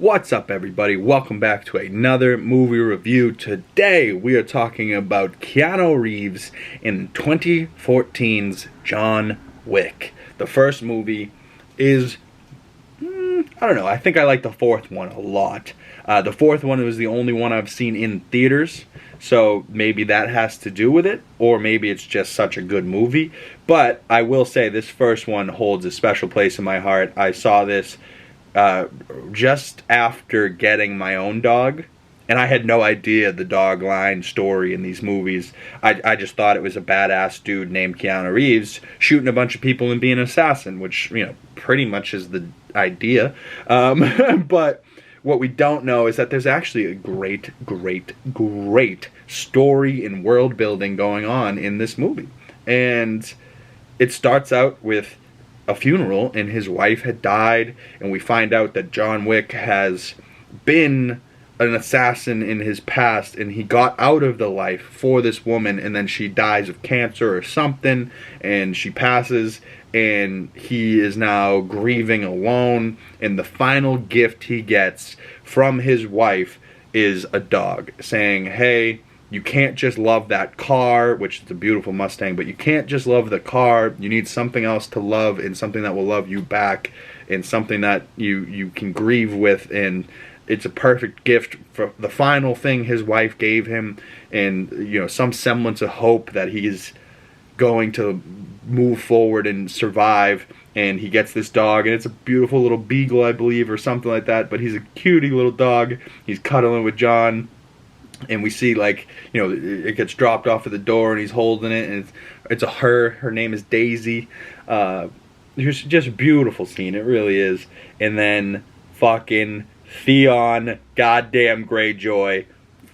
What's up, everybody? Welcome back to another movie review. Today we are talking about Keanu Reeves in 2014's John Wick. The first movie is, I don't know, I think I like the fourth one a lot. The fourth one was the only one I've seen in theaters, so maybe that has to do with it, or maybe it's just such a good movie. But I will say this first one holds a special place in my heart. I saw this just after getting my own dog, and I had no idea the dog line story in these movies. I just thought it was a badass dude named Keanu Reeves shooting a bunch of people and being an assassin, which, you know, pretty much is the idea. But what we don't know is that there's actually a great story and world building going on in this movie. And it starts out with a funeral, and his wife had died, and we find out that John Wick has been an assassin in his past, and he got out of the life for this woman, and then she dies of cancer or something, and she passes, and he is now grieving alone, and the final gift he gets from his wife is a dog, saying, hey, you can't just love that car, which is a beautiful Mustang, but you can't just love the car. You need something else to love, and something that will love you back, and something that you can grieve with. And it's a perfect gift for the final thing his wife gave him, and, you know, some semblance of hope that he's going to move forward and survive. And he gets this dog, and it's a beautiful little beagle, I believe, or something like that. But he's a cutie little dog. He's cuddling with John. And we see, like, you know, it gets dropped off at the door, and he's holding it, and it's a her. Her name is Daisy. It's just a beautiful scene. It really is. And then fucking Theon, goddamn Greyjoy,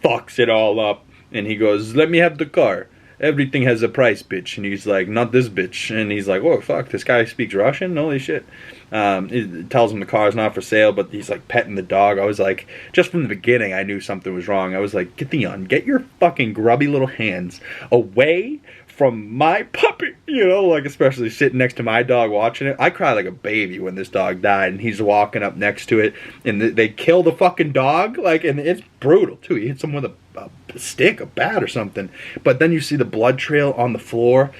fucks it all up. And he goes, let me have the car. Everything has a price, bitch. And he's like, not this bitch. And he's like, oh, fuck, this guy speaks Russian? Holy shit. It tells him the car's not for sale, but he's like petting the dog. I was like, just from the beginning, I knew something was wrong. I was like, Theon, get your fucking grubby little hands away from my puppy. You know, like, especially sitting next to my dog watching it. I cried like a baby when this dog died, and he's walking up next to it, and they kill the fucking dog. Like, and it's brutal, too. He hits him with a stick, a bat or something. But then you see the blood trail on the floor.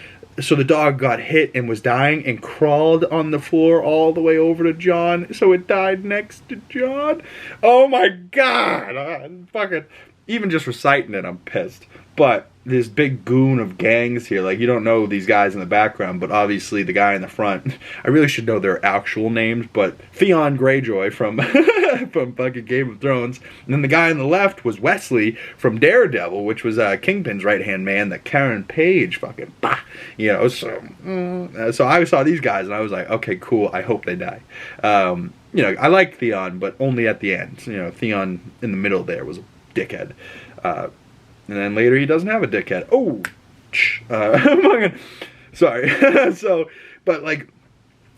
So the dog got hit and was dying and crawled on the floor all the way over to John. So it died next to John. Oh my god. I'm fucking, even just reciting it, I'm pissed. But this big goon of gangs here, like, you don't know these guys in the background, but obviously the guy in the front, I really should know their actual names, but Theon Greyjoy from from fucking Game of Thrones, and then the guy on the left was Wesley from Daredevil, which was Kingpin's right-hand man, that Karen Page fucking, bah, you know, so I saw these guys, and I was like, okay, cool, I hope they die. You know, I liked Theon, but only at the end. You know, Theon in the middle there was a dickhead. And then later he doesn't have a dickhead. Oh, sorry. So, but like,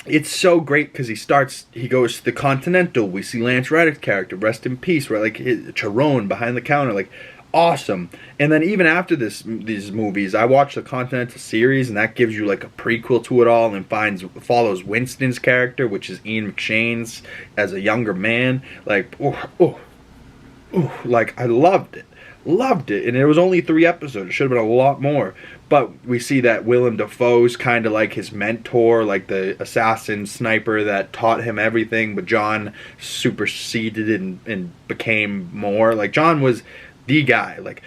it's so great because he goes to the Continental. We see Lance Reddick's character, rest in peace, right? Like, Chiron behind the counter, like, awesome. And then even after these movies, I watched the Continental series, and that gives you like a prequel to it all, and follows Winston's character, which is Ian McShane's, as a younger man. Like, like, I loved it. Loved it. And it was only 3 episodes. It should have been a lot more. But we see that Willem Dafoe's kind of like his mentor, like the assassin sniper that taught him everything, but John superseded and became more. Like, John was the guy. Like,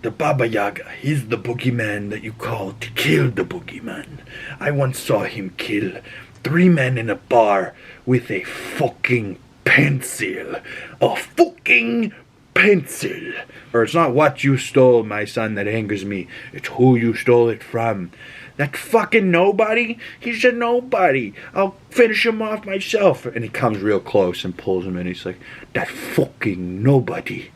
the Baba Yaga, he's the boogeyman that you call to kill the boogeyman. I once saw him kill 3 men in a bar with a fucking pencil. A fucking pencil. Or it's not what you stole, my son, that angers me. It's who you stole it from. That fucking nobody? He's a nobody. I'll finish him off myself. And he comes real close and pulls him in. He's like, that fucking nobody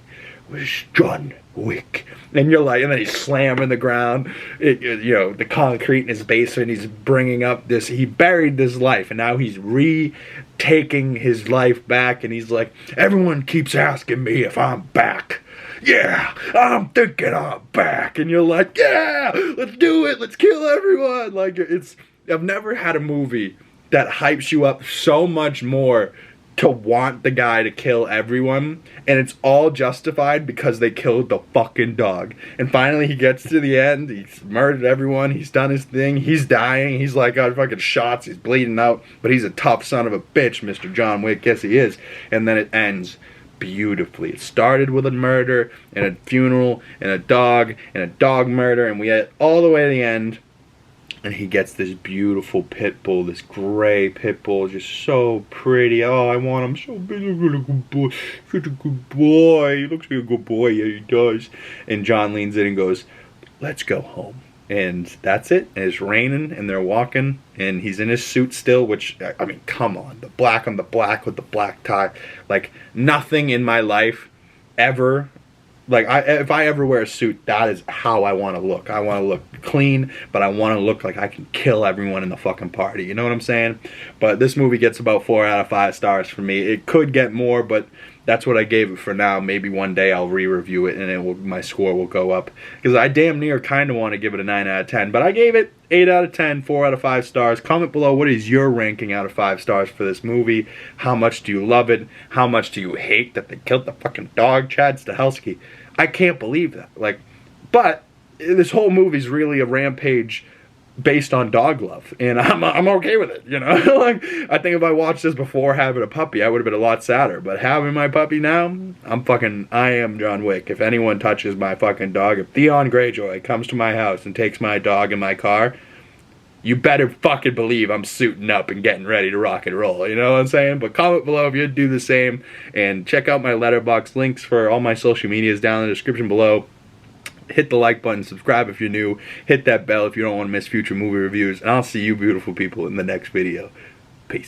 was John Wick. And you're like, and then he's slamming the ground. You know, the concrete in his basement. He's bringing up this. He buried this life, and now he's retaking his life back. And he's like, everyone keeps asking me if I'm back. Yeah, I'm thinking I'm back. And you're like, yeah, let's do it. Let's kill everyone. Like, I've never had a movie that hypes you up so much more to want the guy to kill everyone, and it's all justified because they killed the fucking dog. And finally he gets to the end, he's murdered everyone, he's done his thing, he's dying, he's like got fucking shots, he's bleeding out, but he's a tough son of a bitch, Mr. John Wick, yes he is. And then it ends beautifully. It started with a murder, and a funeral, and a dog murder, and we get all the way to the end. And he gets this beautiful pit bull, this gray pit bull, just so pretty. Oh, I want him so big. Look at a good boy. Such a good boy. He looks like a good boy. Yeah, he does. And John leans in and goes, let's go home. And that's it. And it's raining, and they're walking, and he's in his suit still, which, I mean, come on. The black on the black with the black tie. Like, nothing in my life ever... Like, if I ever wear a suit, that is how I want to look. I want to look clean, but I want to look like I can kill everyone in the fucking party. You know what I'm saying? But this movie gets about 4 out of 5 stars for me. It could get more, but that's what I gave it for now. Maybe one day I'll re-review it, and my score will go up. Because I damn near kind of want to give it a 9 out of 10. But I gave it 8 out of 10, 4 out of 5 stars. Comment below, what is your ranking out of 5 stars for this movie? How much do you love it? How much do you hate that they killed the fucking dog, Chad Stahelski? I can't believe that. Like, but this whole movie's really a rampage based on dog love, and I'm okay with it, you know. Like, I think if I watched this before having a puppy, I would have been a lot sadder. But having my puppy now, I am John Wick. If anyone touches my fucking dog, if Theon Greyjoy comes to my house and takes my dog in my car, you better fucking believe I'm suiting up and getting ready to rock and roll. You know what I'm saying? But comment below if you'd do the same. And check out my Letterboxd links for all my social medias down in the description below. Hit the like button, subscribe if you're new, hit that bell if you don't want to miss future movie reviews. And I'll see you beautiful people in the next video.